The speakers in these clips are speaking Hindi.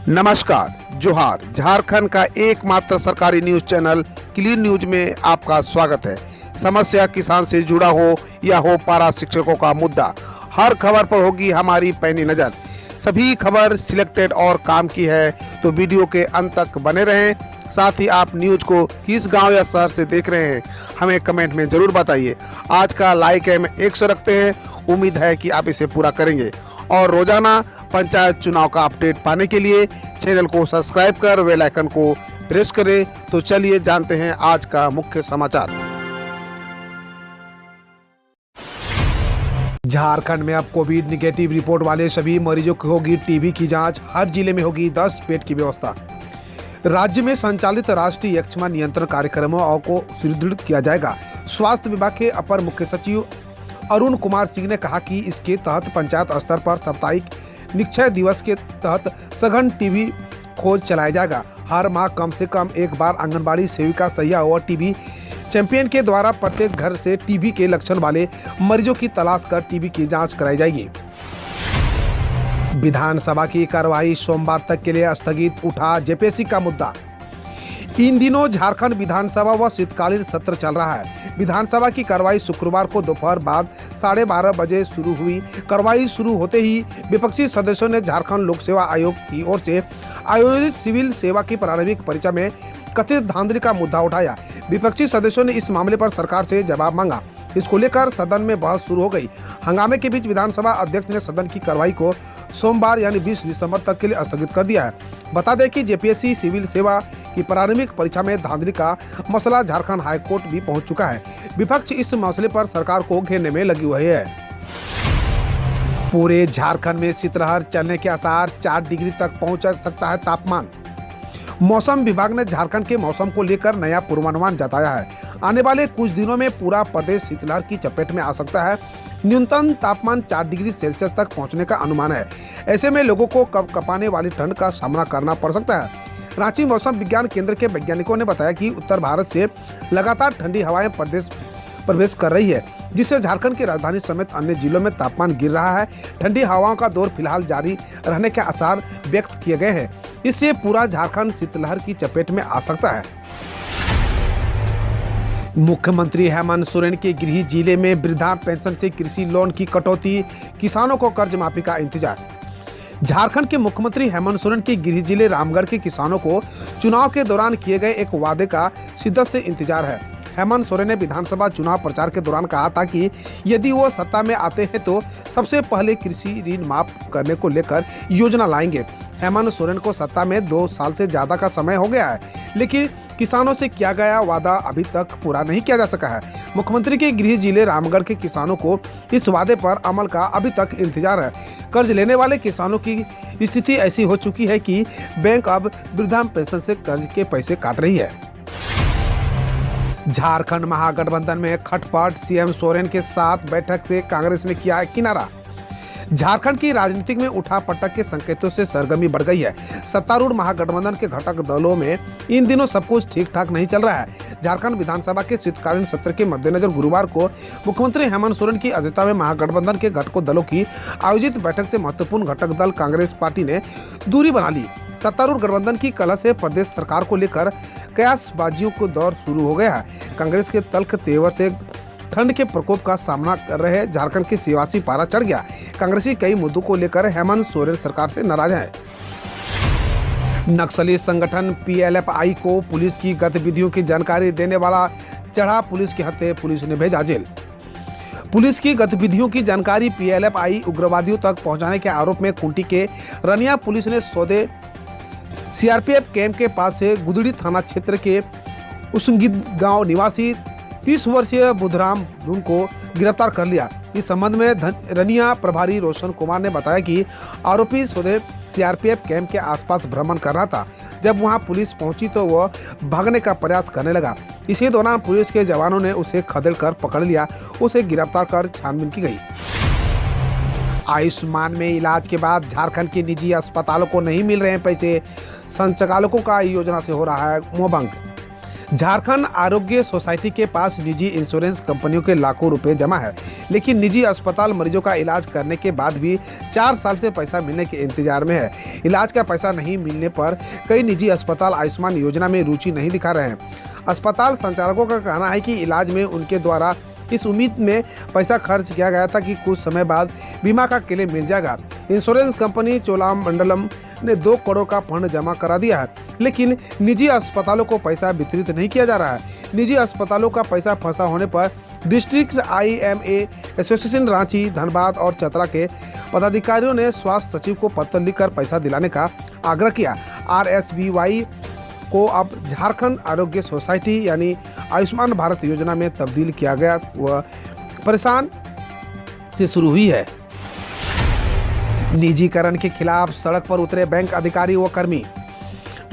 नमस्कार, जोहार। झारखंड का एकमात्र सरकारी न्यूज चैनल क्लीन न्यूज में आपका स्वागत है। समस्या किसान से जुड़ा हो या हो पारा शिक्षकों का मुद्दा, हर खबर पर होगी हमारी पैनी नज़र। सभी खबर सिलेक्टेड और काम की है, तो वीडियो के अंत तक बने रहें। साथ ही आप न्यूज को किस गांव या शहर से देख रहे हैं, हमें कमेंट में ज़रूर बताइए। आज का लाइक हम 100 रखते हैं, उम्मीद है कि आप इसे पूरा करेंगे। और रोजाना पंचायत चुनाव का अपडेट पाने के लिए चैनल को सब्सक्राइब कर बेल आइकन को प्रेस करें। तो चलिए जानते हैं आज का मुख्य समाचार। झारखंड में अब कोविड निगेटिव रिपोर्ट वाले सभी मरीजों की होगी टीबी की जांच। हर जिले में होगी 10 बेड की व्यवस्था। राज्य में संचालित राष्ट्रीय यक्ष्मा नियंत्रण कार्यक्रमों को सुदृढ़ किया जाएगा। स्वास्थ्य विभाग के अपर मुख्य सचिव अरुण कुमार सिंह ने कहा कि इसके तहत पंचायत स्तर पर साप्ताहिक निक्षय दिवस के तहत सघन टीबी खोज चलाया जाएगा। हर माह कम से कम एक बार आंगनबाड़ी सेविका सहिया और टीबी चैंपियन के द्वारा प्रत्येक घर से टीबी के लक्षण वाले मरीजों की तलाश कर टीबी की जांच कराई जाएगी। विधानसभा की कार्यवाही सोमवार तक के लिए स्थगित, उठा जेपीएससी का मुद्दा। इन दिनों झारखंड विधानसभा व शीतकालीन सत्र चल रहा है। विधानसभा की कार्यवाही शुक्रवार को दोपहर बाद 12:30 बजे शुरू हुई। कार्यवाही शुरू होते ही विपक्षी सदस्यों ने झारखंड लोक सेवा आयोग की ओर से आयोजित सिविल सेवा की प्रारंभिक परीक्षा में कथित धांधली का मुद्दा उठाया। विपक्षी सदस्यों ने इस मामले पर सरकार से जवाब मांगा। इसको लेकर सदन में बहस शुरू हो गई। हंगामे के बीच विधानसभा अध्यक्ष ने सदन की कार्यवाही को सोमवार यानी 20 दिसंबर तक के लिए स्थगित कर दिया है। बता दें कि जेपीएससी सिविल सेवा की प्रारंभिक परीक्षा में धांधली का मसला झारखंड हाईकोर्ट भी पहुंच चुका है। विपक्ष इस मसले पर सरकार को घेरने में लगी हुई है। पूरे झारखंड में शीतलहर चलने के आसार, 4 डिग्री तक पहुंच सकता है तापमान। मौसम विभाग ने झारखंड के मौसम को लेकर नया पूर्वानुमान जताया है। आने वाले कुछ दिनों में पूरा प्रदेश शीतलहर की चपेट में आ सकता है। न्यूनतम तापमान 4 डिग्री सेल्सियस तक पहुंचने का अनुमान है। ऐसे में लोगों को कपकपाने वाली ठंड का सामना करना पड़ सकता है। रांची मौसम विज्ञान केंद्र के वैज्ञानिकों ने बताया कि उत्तर भारत से लगातार ठंडी हवाएं प्रवेश कर रही है, जिससे झारखंड की राजधानी समेत अन्य जिलों में तापमान गिर रहा है। ठंडी हवाओं का दौर फिलहाल जारी रहने के आसार व्यक्त किए गए हैं। इससे पूरा झारखंड शीतलहर की चपेट में आ सकता है। मुख्यमंत्री हेमंत सोरेन के गृह जिले में वृद्धा पेंशन से कृषि लोन की कटौती, किसानों को कर्ज माफी का इंतजार। झारखंड के मुख्यमंत्री हेमंत सोरेन के गृह जिले रामगढ़ के किसानों को चुनाव के दौरान किए गए एक वादे का शिद्दत से इंतजार है। हेमंत सोरेन ने विधानसभा चुनाव प्रचार के दौरान कहा था कि यदि वो सत्ता में आते हैं तो सबसे पहले कृषि ऋण माफ करने को लेकर योजना लाएंगे। हेमंत सोरेन को सत्ता में 2 साल से ज्यादा का समय हो गया है, लेकिन किसानों से किया गया वादा अभी तक पूरा नहीं किया जा सका है। मुख्यमंत्री के गृह जिले रामगढ़ के किसानों को इस वादे पर अमल का अभी तक इंतजार है। कर्ज लेने वाले किसानों की स्थिति ऐसी हो चुकी है कि बैंक अब वृद्धा पेंशन से कर्ज के पैसे काट रही है। झारखंड महागठबंधन में खटपट, सीएम सोरेन के साथ बैठक से कांग्रेस ने किया किनारा। झारखंड की राजनीति में उठापटक के संकेतों से सरगर्मी बढ़ गई है। सत्तारूढ़ महागठबंधन के घटक दलों में इन दिनों सब कुछ ठीक ठाक नहीं चल रहा है। झारखंड विधानसभा के शीतकालीन सत्र के मद्देनजर गुरुवार को मुख्यमंत्री हेमंत सोरेन की अध्यक्षता में महागठबंधन के घटकों दलों की आयोजित बैठक से महत्वपूर्ण घटक दल कांग्रेस पार्टी ने दूरी बना ली। सत्तारूढ़ गठबंधन की कलह से प्रदेश सरकार को लेकर कयासबाजियों को दौर शुरू हो गया है। कांग्रेस के तल्ख तेवर से ठंड के प्रकोप का सामना कर रहे झारखंड के सियासी पारा चढ़ गया। कांग्रेसी कई मुद्दों को लेकर हेमंत सोरेन सरकार से नाराज है। नक्सली संगठन पीएलएफआई को पुलिस की गतिविधियों की जानकारी देने वाला चढ़ा पुलिस के हत्थे, पुलिस ने भेजा जेल। पुलिस की गतिविधियों की जानकारी पीएलएफआई उग्रवादियों तक पहुंचाने के आरोप में खूंटी के रनिया पुलिस ने सौदे सीआरपीएफ कैंप के पास से गुदड़ी थाना क्षेत्र के उसंगिद गांव निवासी 30 वर्षीय बुधराम धुन को गिरफ्तार कर लिया। इस संबंध में रनिया प्रभारी रोशन कुमार ने बताया कि आरोपी सौदे सीआरपीएफ कैंप के आसपास भ्रमण कर रहा था। जब वहां पुलिस पहुंची तो वह भागने का प्रयास करने लगा। इसी दौरान पुलिस के जवानों ने उसे खदेड़ कर पकड़ लिया। उसे गिरफ्तार कर छानबीन की गई। आयुष्मान में इलाज के बाद झारखंड के निजी अस्पतालों को नहीं मिल रहे हैं पैसे, संचालकों का योजना से हो रहा है मोहभंग। झारखंड आरोग्य सोसाइटी के पास निजी इंश्योरेंस कंपनियों के लाखों रुपए जमा है, लेकिन निजी अस्पताल मरीजों का इलाज करने के बाद भी 4 साल से पैसा मिलने के इंतजार में है। इलाज का पैसा नहीं मिलने पर कई निजी अस्पताल आयुष्मान योजना में रुचि नहीं दिखा रहे हैं। अस्पताल संचालकों का कहना है कि इलाज में उनके द्वारा इस उम्मीद में पैसा खर्च किया गया था कि कुछ समय बाद बीमा का क्लेम मिल जाएगा। इंश्योरेंस कंपनी चोलामंडलम ने 2 करोड़ का फंड जमा करा दिया है, लेकिन निजी अस्पतालों को पैसा वितरित नहीं किया जा रहा है। निजी अस्पतालों का पैसा फंसा होने पर district IMA association Ranchi, Dhanbad और चतरा के पदाधिकारियों ने स्वास्थ्य सचिव को पत्र लिखकर पैसा दिलाने का आग्रह किया। RSBY को अब झारखंड आरोग्य सोसाइटी यानी आयुष्मान भारत योजना में तब्दील किया गया वह परेशान से शुरू हुई है। निजीकरण के खिलाफ सड़क पर उतरे बैंक अधिकारी व कर्मी।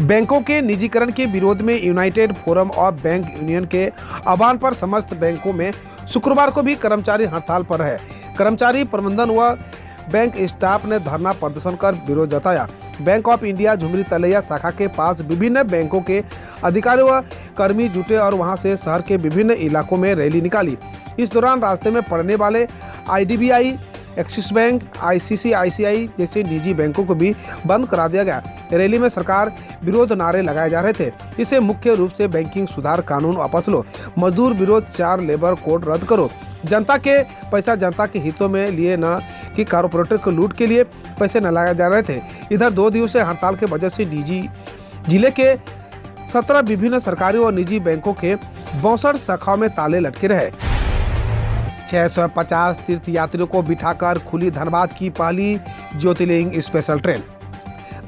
बैंकों के निजीकरण के विरोध में United forum of bank union के आह्वान पर समस्त बैंकों में शुक्रवार को भी कर्मचारी हड़ताल पर है। कर्मचारी प्रबंधन व बैंक स्टाफ ने धरना प्रदर्शन कर विरोध जताया। बैंक ऑफ इंडिया झुमरी तलैया शाखा के पास विभिन्न बैंकों के अधिकारी व कर्मी जुटे और वहां से शहर के विभिन्न इलाकों में रैली निकाली। इस दौरान रास्ते में पड़ने वाले IDBI, एक्सिस बैंक, ICICI जैसे निजी बैंकों को भी बंद करा दिया गया। रैली में सरकार विरोध नारे लगाए जा रहे थे। इसे मुख्य रूप से बैंकिंग सुधार कानून वापस लो, मजदूर विरोध 4 लेबर कोड रद्द करो, जनता के पैसा जनता के हितों में लिए न कि कारपोरेटर को लूट के लिए पैसे न लगाए जा रहे थे। इधर 2 दिवसीय हड़ताल के वजह से जिले के 17 विभिन्न सरकारी और निजी बैंकों के 62 शाखाओं में ताले लटके रहे। 650 तीर्थ यात्रियों को बिठाकर खुली धनबाद की पहली ज्योतिर्लिंग स्पेशल ट्रेन।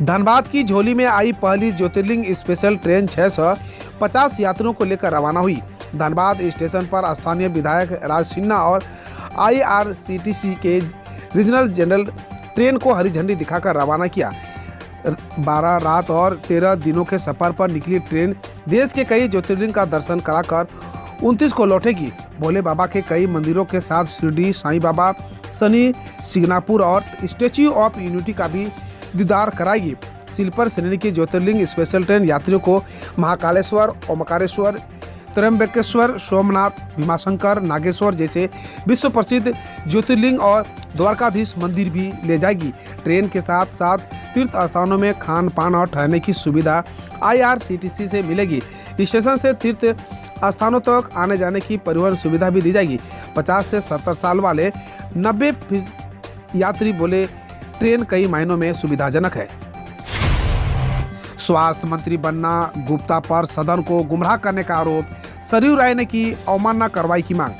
धनबाद की झोली में आई पहली ज्योतिर्लिंग स्पेशल ट्रेन 650 यात्रियों को लेकर रवाना हुई। धनबाद स्टेशन पर स्थानीय विधायक राज सिन्हा और IRCTC के रीजनल जनरल ट्रेन को हरी झंडी दिखाकर रवाना किया। 12 रात और 13 दिनों के सफर पर निकली ट्रेन देश के कई ज्योतिर्लिंग का दर्शन कराकर 29 को लौटेगी। भोले बाबा के कई मंदिरों के साथ शिरडी, साईं बाबा, शनि सिंगनापुर और स्टैच्यू ऑफ यूनिटी का भी दीदार कराएगी। स्लीपर श्रेणी की ज्योतिर्लिंग स्पेशल ट्रेन यात्रियों को महाकालेश्वर, ओमकारेश्वर, त्र्यंबकेश्वर, सोमनाथ, भीमाशंकर, नागेश्वर जैसे विश्व प्रसिद्ध ज्योतिर्लिंग और द्वारकाधीश मंदिर भी ले जाएगी। ट्रेन के साथ साथ तीर्थ स्थानों में खान पान और ठहरने की सुविधा IRCTC से मिलेगी। स्टेशन से तीर्थ स्थानों तक आने जाने की परिवहन सुविधा भी दी जाएगी। 50 से 70 साल वाले 90 यात्री बोले ट्रेन कई मायनों में सुविधाजनक है। स्वास्थ्य मंत्री बन्ना गुप्ता पर सदन को गुमराह करने का आरोप, सरयू राय ने की अवमानना कार्रवाई की मांग।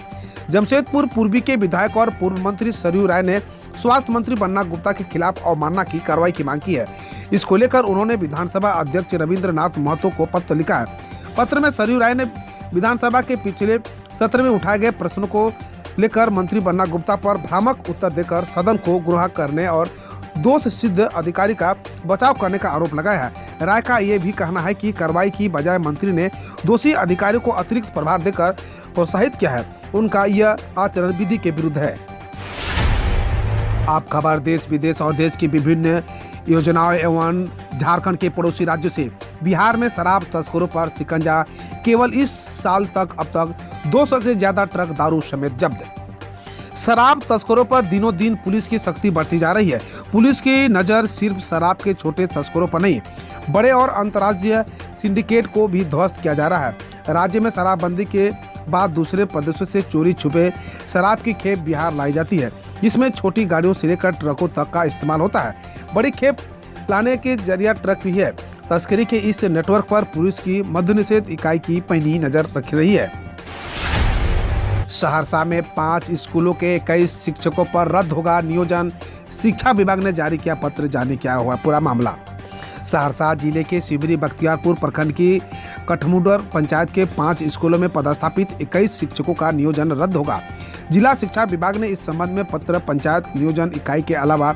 जमशेदपुर पूर्वी के विधायक और पूर्व मंत्री सरयू राय ने स्वास्थ्य मंत्री बन्ना गुप्ता के खिलाफ अवमानना की कार्रवाई की मांग की है। इसको लेकर उन्होंने विधानसभा अध्यक्ष रविंद्रनाथ महतो को पत्र लिखा है। पत्र में सरयू राय ने विधानसभा के पिछले सत्र में उठाए गए प्रश्नों को लेकर मंत्री बन्ना गुप्ता पर भ्रामक उत्तर देकर सदन को गुमराह करने और दोष सिद्ध अधिकारी का बचाव करने का आरोप लगाया है। राय का यह भी कहना है कि कार्रवाई की बजाय मंत्री ने दोषी अधिकारियों को अतिरिक्त प्रभार देकर प्रोत्साहित किया है। उनका यह आचरण विधि के विरुद्ध है। आप खबर देश विदेश और देश की विभिन्न योजनाओं एवं झारखंड के पड़ोसी राज्यों से। बिहार में शराब तस्करों पर शिकंजा, केवल इस साल तक अब तक 200 से ज्यादा ट्रक दारू समेत जब्त। शराब तस्करों पर दिनों दिन पुलिस की सख्ती बढ़ती जा रही है। पुलिस की नज़र सिर्फ शराब के छोटे तस्करों पर नहीं, बड़े और अंतर्राज्यीय सिंडिकेट को भी ध्वस्त किया जा रहा है। राज्य में शराबबंदी के बाद दूसरे प्रदेशों से चोरी छुपे शराब की खेप बिहार लाई जाती है, जिसमें छोटी गाड़ियों से लेकर ट्रकों तक का इस्तेमाल होता है। बड़ी खेप लाने के जरिया ट्रक भी है। तस्करी के इस नेटवर्क पर पुलिस की मद्य निषेध इकाई की पैनी नजर रख रही है। सहरसा में 5 स्कूलों के 21 शिक्षकों पर रद्द होगा नियोजन। शिक्षा विभाग ने जारी किया पत्र, जाने क्या हुआ पूरा मामला। सहरसा जिले के शिवरी बख्तियारपुर प्रखंड की कठमुडर पंचायत के 5 स्कूलों में पदस्थापित 21 शिक्षकों का नियोजन रद्द होगा। जिला शिक्षा विभाग ने इस संबंध में पत्र पंचायत नियोजन इकाई के अलावा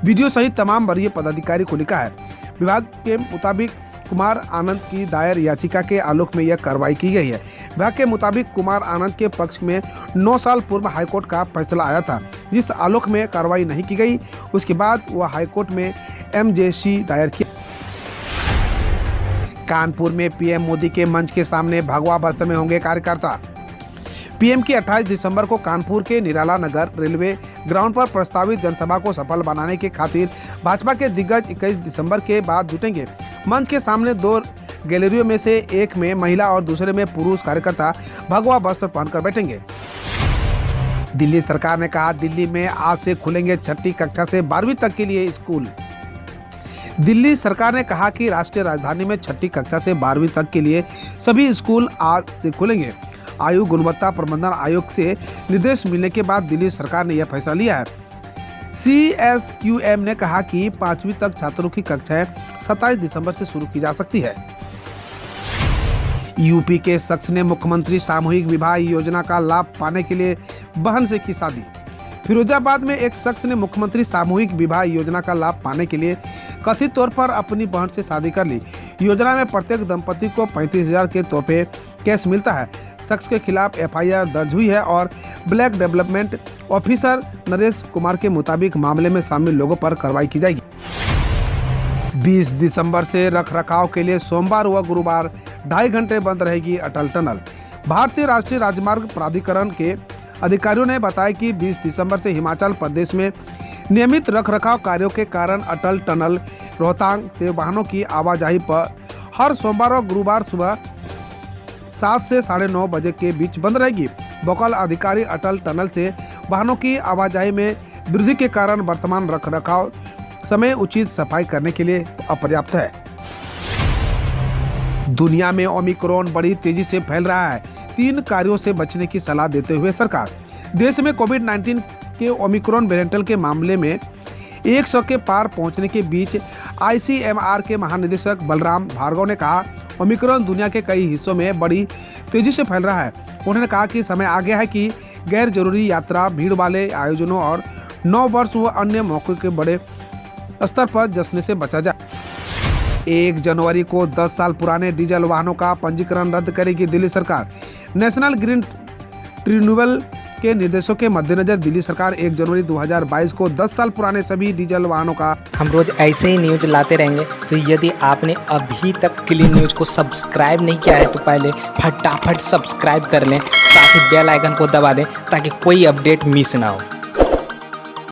वीडियो सहित तमाम वरीय पदाधिकारी को लिखा है। विभाग के मुताबिक कुमार आनंद की दायर याचिका के आलोक में यह कार्रवाई की गई है। विभाग के मुताबिक कुमार आनंद के पक्ष में 9 साल पूर्व हाईकोर्ट का फैसला आया था, जिस आलोक में कार्रवाई नहीं की गई। उसके बाद वह हाईकोर्ट में MJC दायर किया। कानपुर में पीएम मोदी के मंच के सामने भगवा वस्त्र में होंगे कार्यकर्ता। पीएम की 28 दिसंबर को कानपुर के निराला नगर रेलवे ग्राउंड पर प्रस्तावित जनसभा को सफल बनाने के खातिर भाजपा के दिग्गज 21 दिसंबर के बाद जुटेंगे। मंच के सामने 2 गैलरियों में से एक में महिला और दूसरे में पुरुष कार्यकर्ता भगवा वस्त्र पहनकर बैठेंगे। दिल्ली सरकार ने कहा, दिल्ली में आज से खुलेंगे 6ठी कक्षा से 12वीं तक के लिए स्कूल। दिल्ली सरकार ने कहा कि राष्ट्रीय राजधानी में 6ठी कक्षा से 12वीं तक के लिए सभी स्कूल आज से खुलेंगे। आयु गुणवत्ता प्रबंधन आयोग से निर्देश मिलने के बाद दिल्ली सरकार ने यह फैसला लिया है। CSQM ने कहा कि 5वीं तक छात्रों की कक्षाएं 27 दिसंबर से शुरू की जा सकती है। यूपी के शख्स ने मुख्यमंत्री सामूहिक विवाह योजना का लाभ पाने के लिए बहन से की शादी। फिरोजाबाद में एक शख्स ने मुख्यमंत्री सामूहिक विवाह योजना का लाभ पाने के लिए कथित तौर पर अपनी बहन से शादी कर ली। योजना में प्रत्येक दंपति को 35,000 के तोहफे कैश मिलता है। शख्स के खिलाफ FIR दर्ज हुई है और black development officer Naresh Kumar के मुताबिक मामले में शामिल लोगों पर कार्रवाई की जाएगी। 20 दिसंबर से रखरखाव के लिए सोमवार व गुरुवार 2.5 घंटे बंद रहेगी अटल टनल। भारतीय राष्ट्रीय राजमार्ग प्राधिकरण के अधिकारियों ने बताया कि 20 दिसंबर से हिमाचल प्रदेश में नियमित रखरखाव कार्यों के कारण अटल टनल रोहतांग से वाहनों की आवाजाही पर हर सोमवार और गुरुवार सुबह 7 से 9:30 बजे के बीच बंद रहेगी। भोपाल अधिकारी अटल टनल से वाहनों की आवाजाही में वृद्धि के कारण वर्तमान रखरखाव समय उचित सफाई करने के लिए अपर्याप्त है। दुनिया में ओमिक्रॉन बड़ी तेजी से फैल रहा है। 3 कार्यों से बचने की सलाह देते हुए सरकार देश में कोविड-19 के ओमिक्रॉन वेरिएंट के मामले में 100 के पार पहुंचने के बीच ICMR के महानिदेशक बलराम भार्गव ने कहा, ओमिक्रॉन दुनिया के कई हिस्सों में बड़ी तेजी से फैल रहा है। उन्होंने कहा कि समय आ गया है कि गैर जरूरी यात्रा, भीड़ वाले आयोजनों और 9 वर्ष व अन्य मौकों के बड़े स्तर पर जश्न से बचा जाए। 1 जनवरी को 10 साल पुराने डीजल वाहनों का पंजीकरण रद्द करेगी दिल्ली सरकार। नेशनल ग्रीन ट्रिब्यूनल के निर्देशों के मद्देनजर दिल्ली सरकार 1 जनवरी 2022 को 10 साल पुराने सभी डीजल वाहनों का हम रोज ऐसे ही न्यूज लाते रहेंगे। तो यदि आपने अभी तक क्लीन न्यूज को सब्सक्राइब नहीं किया है तो पहले फटाफट सब्सक्राइब कर लें, साथ ही बेल आइकन को दबा दें ताकि कोई अपडेट मिस ना हो।